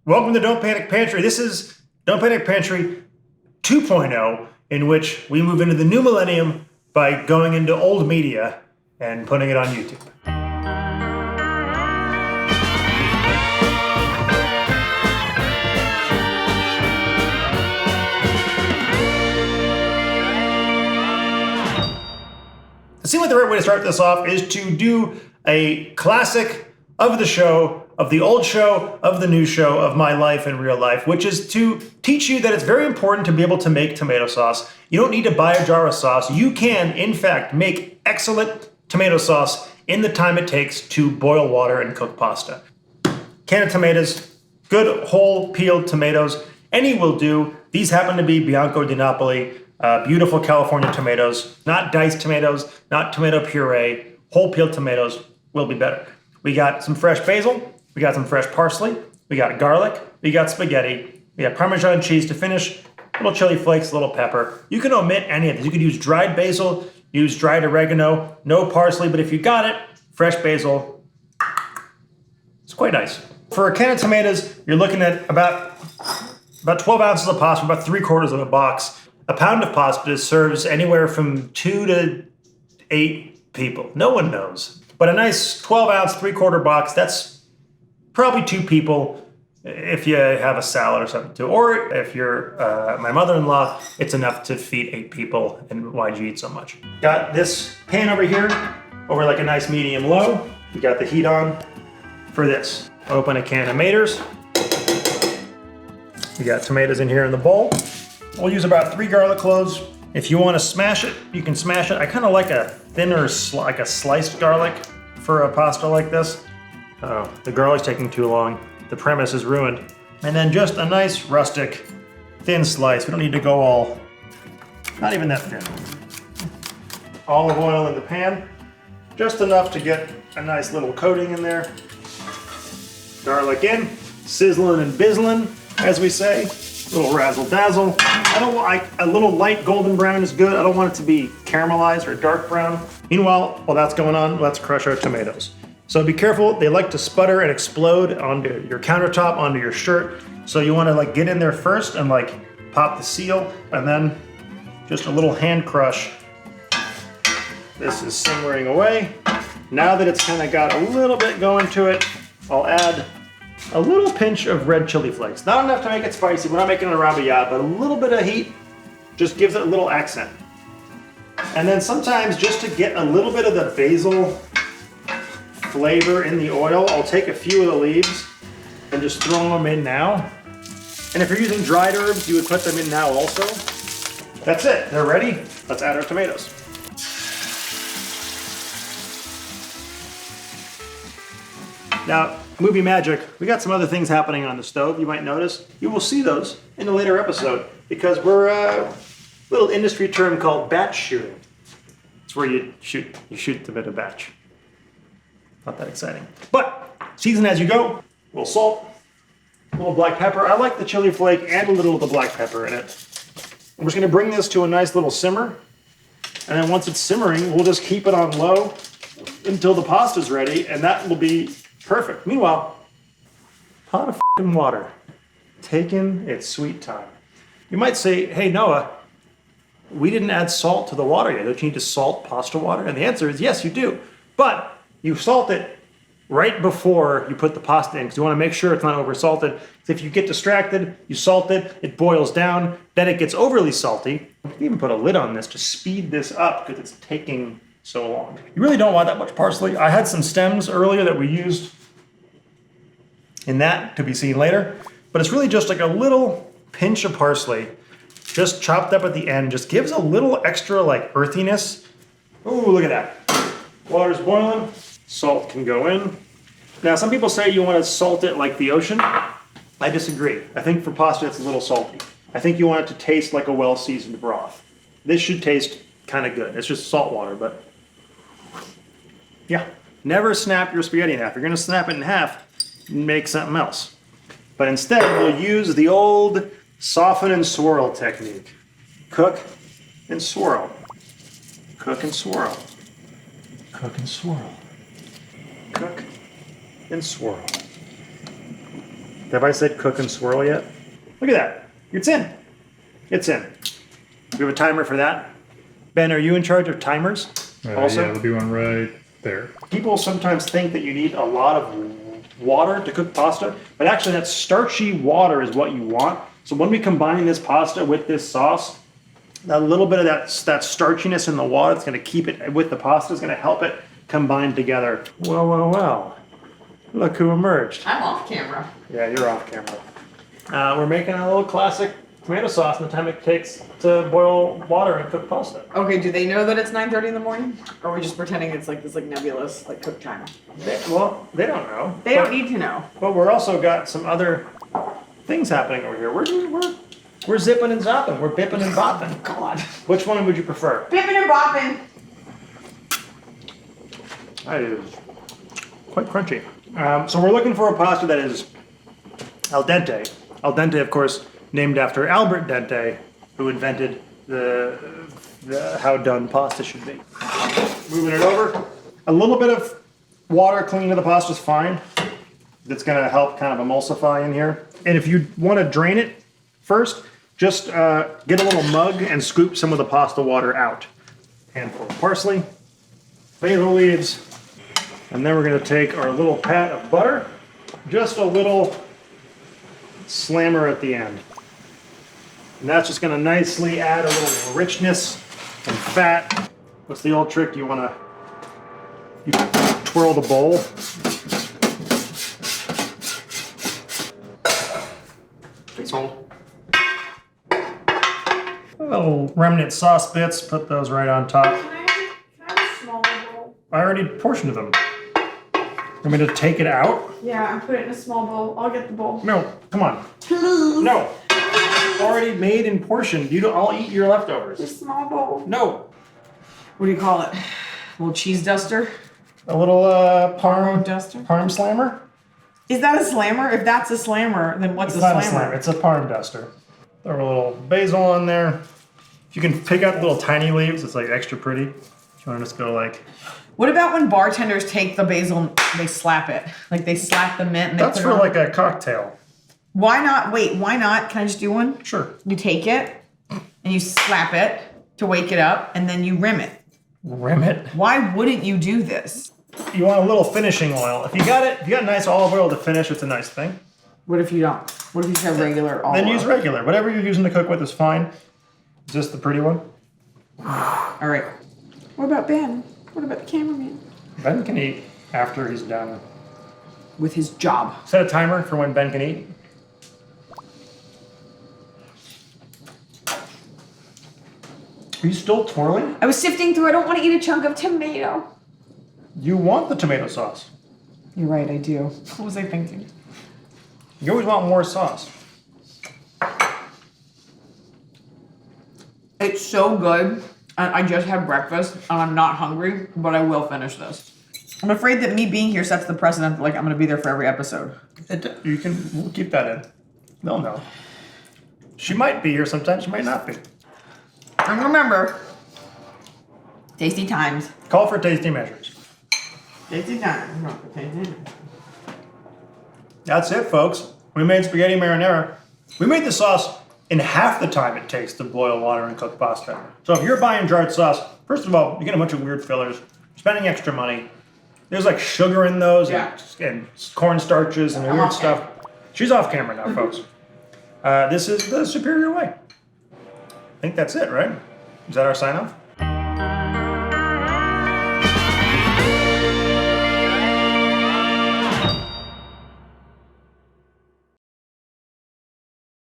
Welcome to Don't Panic Pantry. This is Don't Panic Pantry 2.0, in which we move into the new millennium by going into old media and putting it on YouTube. It seems like the right way to start this off is to do a classic of the show, of the old show, of the new show, of my life in real life, which is to teach you that it's very important to be able to make tomato sauce. You don't need to buy a jar of sauce. You can, in fact, make excellent tomato sauce in the time it takes to boil water and cook pasta. Can of tomatoes, good whole peeled tomatoes, any will do. These happen to be Bianco di Napoli, beautiful California tomatoes, not diced tomatoes, not tomato puree, whole peeled tomatoes will be better. We got some fresh basil, we got some fresh parsley, we got garlic, we got spaghetti, we got Parmesan cheese to finish, little chili flakes, little pepper. You can omit any of this. You could use dried basil, use dried oregano, no parsley, but if you got it, fresh basil, it's quite nice. For a can of tomatoes, you're looking at about 12 ounces of pasta, about 3/4 of a box. A pound of pasta serves anywhere from 2 to 8 people. No one knows. But a nice 12-ounce, 3/4 box, that's probably 2 people if you have a salad or something too. Or if you're my mother-in-law, it's enough to feed 8 people, and why'd you eat so much? Got this pan over here, over like a nice medium-low. We got the heat on for this. Open a can of tomatoes. We got tomatoes in here in the bowl. We'll use about 3 garlic cloves. If you want to smash it, you can smash it. I kind of like a thinner, like a sliced garlic for a pasta like this. Oh, the garlic's taking too long. The premise is ruined. And then just a nice rustic thin slice. We don't need to go all, not even that thin. Olive oil in the pan, just enough to get a nice little coating in there. Garlic in, sizzling and bizzling, as we say. A little razzle dazzle. I don't like a little light golden brown is good. I don't want it to be caramelized or dark brown. Meanwhile, while that's going on, let's crush our tomatoes. So be careful, they like to sputter and explode onto your countertop, onto your shirt. So you want to like get in there first and like pop the seal, and then just a little hand crush. This is simmering away. Now that it's kind of got a little bit going to it, I'll add a little pinch of red chili flakes. Not enough to make it spicy, we're not making a arrabbiata, but a little bit of heat just gives it a little accent. And then sometimes just to get a little bit of the basil flavor in the oil, I'll take a few of the leaves and just throw them in now. And if you're using dried herbs, you would put them in now also. That's it, they're ready. Let's add our tomatoes. Now, movie magic, we got some other things happening on the stove you might notice. You will see those in a later episode because we're a little industry term called batch shooting. It's where you shoot them in a batch. Not that exciting. But season as you go, a little salt, a little black pepper. I like the chili flake and a little of the black pepper in it. I'm just gonna bring this to a nice little simmer. And then once it's simmering, we'll just keep it on low until the pasta's ready, and that will be perfect. Meanwhile, pot of f***ing water, taking its sweet time. You might say, hey Noah, we didn't add salt to the water yet. Don't you need to salt pasta water? And the answer is yes, you do. But you salt it right before you put the pasta in because you want to make sure it's not over salted. So if you get distracted, you salt it, it boils down, then it gets overly salty. You can even put a lid on this to speed this up because it's taking so long. You really don't want that much parsley. I had some stems earlier that we used in that to be seen later, but it's really just like a little pinch of parsley, just chopped up at the end, just gives a little extra like earthiness. Ooh, look at that. Water's boiling, salt can go in. Now some people say you want to salt it like the ocean. I disagree. I think for pasta it's a little salty. I think you want it to taste like a well-seasoned broth. This should taste kind of good. It's just salt water, but yeah. Never snap your spaghetti in half. If you're gonna snap it in half, make something else. But instead, we'll use the old soften and swirl technique. Cook and swirl. Cook and swirl. Cook and swirl. Cook and swirl. Have I said cook and swirl yet? Look at that. It's in. It's in. We have a timer for that. Ben, are you in charge of timers? Also? Yeah, there'll be one right there. People sometimes think that you need a lot of water to cook pasta, but actually that starchy water is what you want. So when we combine this pasta with this sauce, a little bit of that starchiness in the water that's going to keep it with the pasta is going to help it combine together. Well, well, well. Look who emerged. I'm off camera. Yeah, you're off camera. We're making a little classic tomato sauce in the time it takes to boil water and cook pasta. Okay, do they know that it's 9:30 in the morning? Or are we just pretending it's like this like nebulous like cook time? They don't know. They don't need to know. But we're also got some other things happening over here. We're zipping and zapping. We're bipping and bopping. God. Which one would you prefer? Bipping and bopping. That is quite crunchy. So we're looking for a pasta that is al dente. Al dente, of course, named after Albert Dente, who invented the how done pasta should be. Moving it over. A little bit of water clinging to the pasta is fine. That's going to help kind of emulsify in here. And if you want to drain it first, just get a little mug and scoop some of the pasta water out. Handful of parsley, basil leaves, and then we're going to take our little pat of butter, just a little slammer at the end. And that's just going to nicely add a little richness and fat. What's the old trick? You twirl the bowl. Please hold. Little remnant sauce bits, put those right on top. Can I have a smaller bowl? I already portioned them. Want me to take it out? Yeah, and put it in a small bowl. I'll get the bowl. No, come on. No. Already made and portioned. I'll eat your leftovers. A small bowl. No. What do you call it? A little cheese duster? A little parm duster? Parm slammer? Is that a slammer? If that's a slammer, then what's It's a not slammer? a slammer. It's a parm duster. Throw a little basil on there. If you can pick out the little tiny leaves, it's like extra pretty. If you want to just go like... What about when bartenders take the basil and they slap it? Like they slap the mint and they That's put for it on? like a cocktail. Why not? Wait, why not? Can I just do one? Sure. You take it and you slap it to wake it up and then you rim it. Rim it. Why wouldn't you do this? You want a little finishing oil. If you got nice olive oil to finish, it's a nice thing. What if you don't? What if you just have regular olive Then oil? use regular. Whatever you're using to cook with is fine. Is this the pretty one? All right. What about Ben? What about the cameraman? Ben can eat after he's done. With his job. Set a timer for when Ben can eat. Are you still twirling? I was sifting through. I don't want to eat a chunk of tomato. You want the tomato sauce. You're right, I do. What was I thinking? You always want more sauce. It's so good. I just had breakfast and I'm not hungry, but I will finish this. I'm afraid that me being here sets the precedent that like I'm going to be there for every episode. We'll keep that in. They'll know. She might be here sometimes, she might not be. And remember, tasty times. Call for tasty measures. Tasty times. That's it, folks. We made spaghetti marinara. We made the sauce in half the time it takes to boil water and cook pasta. So if you're buying jarred sauce, first of all, you get a bunch of weird fillers, spending extra money. There's like sugar in those and corn starches and weird stuff. She's off camera now, folks. This is the superior way. I think that's it, right? Is that our sign off?